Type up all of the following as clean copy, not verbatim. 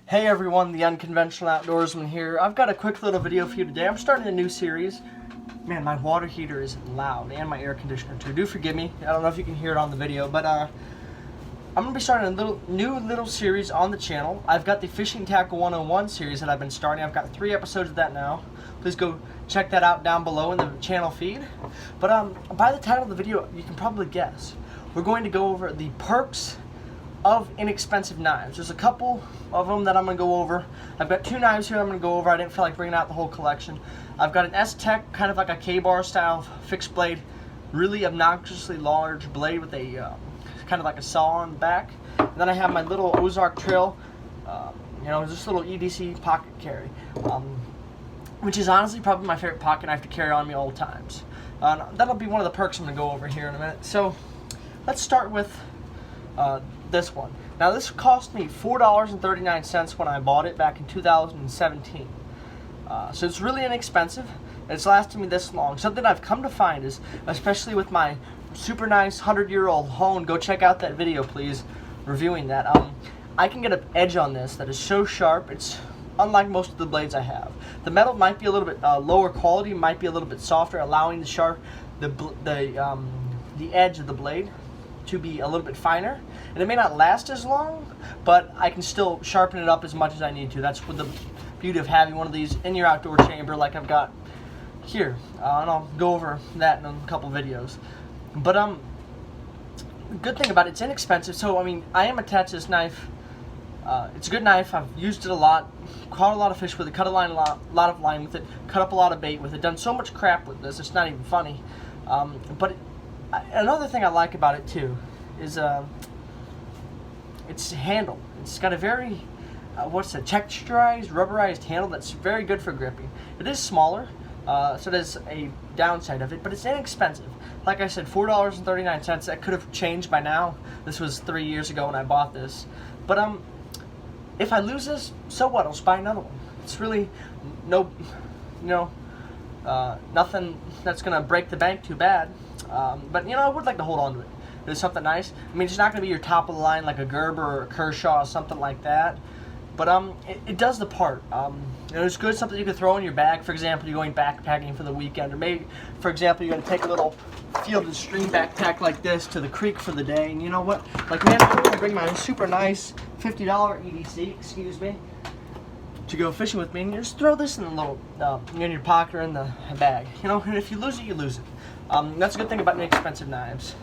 Hey everyone, the Unconventional Outdoorsman here. I've got a quick little video for you today. I'm starting a new series. Man, my water heater is loud, and my air conditioner too. Do forgive me. I don't know if you can hear it on the video, but I'm going to be starting a new little series on the channel. I've got the Fishing Tackle 101 series that I've been starting. I've got 3 episodes of that now. Please go check that out down below in the channel feed. But by the title of the video, you can probably guess. We're going to go over the perks of inexpensive knives. There's a couple of them that I'm going to go over. I've got 2 knives here I'm going to go over. I didn't feel like bringing out the whole collection. I've got an S-Tech, kind of like a K-bar style fixed blade, really obnoxiously large blade with a kind of like a saw on the back. And then I have my little Ozark Trail, this little EDC pocket carry, which is honestly probably my favorite pocket knife to carry on me all times. That'll be one of the perks I'm going to go over here in a minute. So let's start with this one. Now this cost me $4.39 when I bought it back in 2017. So it's really inexpensive. It's lasted me this long. Something I've come to find is, especially with my super nice 100-year-old Hone, go check out that video please, reviewing that. I can get an edge on this that is so sharp. It's unlike most of the blades I have. The metal might be a little bit lower quality, might be a little bit softer, allowing the edge of the blade to be a little bit finer, and it may not last as long, but I can still sharpen it up as much as I need to. That's what the beauty of having one of these in your outdoor chamber like I've got here, and I'll go over that in a couple videos. But the good thing about it, it's inexpensive. So I mean, I am attached to this knife. It's a good knife. I've used it a lot, caught a lot of fish with it, cut a lot of line with it, cut up a lot of bait with it, done so much crap with this, it's not even funny. Another thing I like about it too is its handle. It's got a very texturized, rubberized handle that's very good for gripping. It is smaller, so there's a downside of it, but it's inexpensive. Like I said, $4.39. That could have changed by now. This was 3 years ago when I bought this. But if I lose this, so what? I'll just buy another one. It's really nothing that's gonna break the bank too bad. But I would like to hold on to it. It's something nice. I mean, it's not gonna be your top of the line like a Gerber or a Kershaw or something like that. But it does the part. It's good, something you could throw in your bag. For example, you're going backpacking for the weekend, or maybe, for example, you're gonna take a little field and stream backpack like this to the creek for the day. And you know what? Like, man, I'm gonna bring my super nice $50 EDC, excuse me, to go fishing with me, and you just throw this in the little in your pocket or in the bag. And if you lose it, you lose it. That's a good thing about inexpensive knives.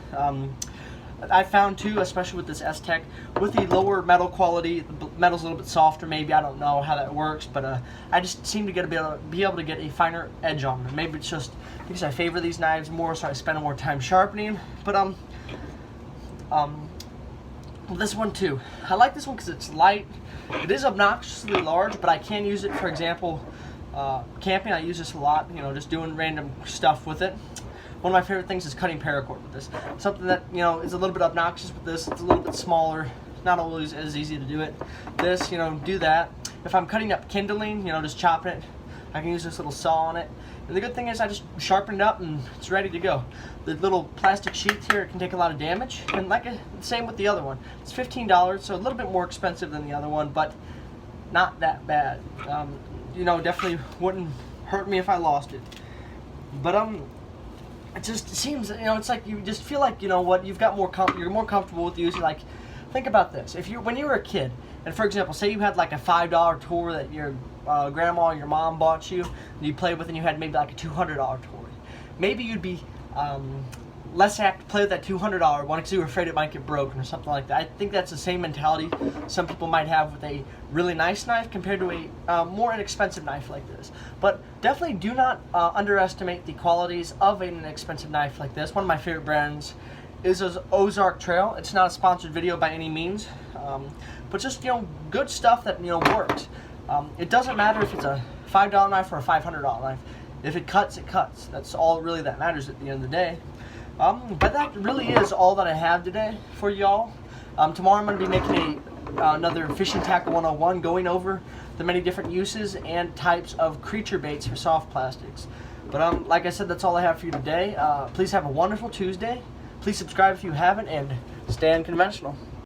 I found too, especially with this S-Tech, with the lower metal quality, the metal's a little bit softer. Maybe I don't know how that works, but I just seem to be able to get a finer edge on them. Maybe it's just because I favor these knives more, so I spend more time sharpening. But this one too, I like this one because it's light. It is obnoxiously large, but I can use it, for example, camping. I use this a lot, just doing random stuff with it. One of my favorite things is cutting paracord with this. Something that, is a little bit obnoxious with this. It's a little bit smaller. Not always as easy to do it. This, do that. If I'm cutting up kindling, just chopping it, I can use this little saw on it. And the good thing is I just sharpen it up and it's ready to go. The little plastic sheath here can take a lot of damage. And same with the other one. It's $15, so a little bit more expensive than the other one, but not that bad. Definitely wouldn't hurt me if I lost it. But it just seems, it's like you just feel like, you've got you're more comfortable with using. Like, think about this. When you were a kid, and for example, say you had like a $5 tour that your grandma or your mom bought you, and you played with, and you had maybe like a $200 tour. Maybe you'd be less apt to play with that $200 one because you were afraid it might get broken or something like that. I think that's the same mentality some people might have with a really nice knife compared to a more inexpensive knife like this. But definitely do not underestimate the qualities of an inexpensive knife like this. One of my favorite brands is Ozark Trail. It's not a sponsored video by any means, but just good stuff that works. It doesn't matter if it's a $5 knife or a $500 knife. If it cuts, it cuts. That's all really that matters at the end of the day. But that really is all that I have today for y'all. Tomorrow I'm going to be making another Fishing Tackle 101, going over the many different uses and types of creature baits for soft plastics. But like I said, that's all I have for you today. Please have a wonderful Tuesday. Please subscribe if you haven't, and stay unconventional.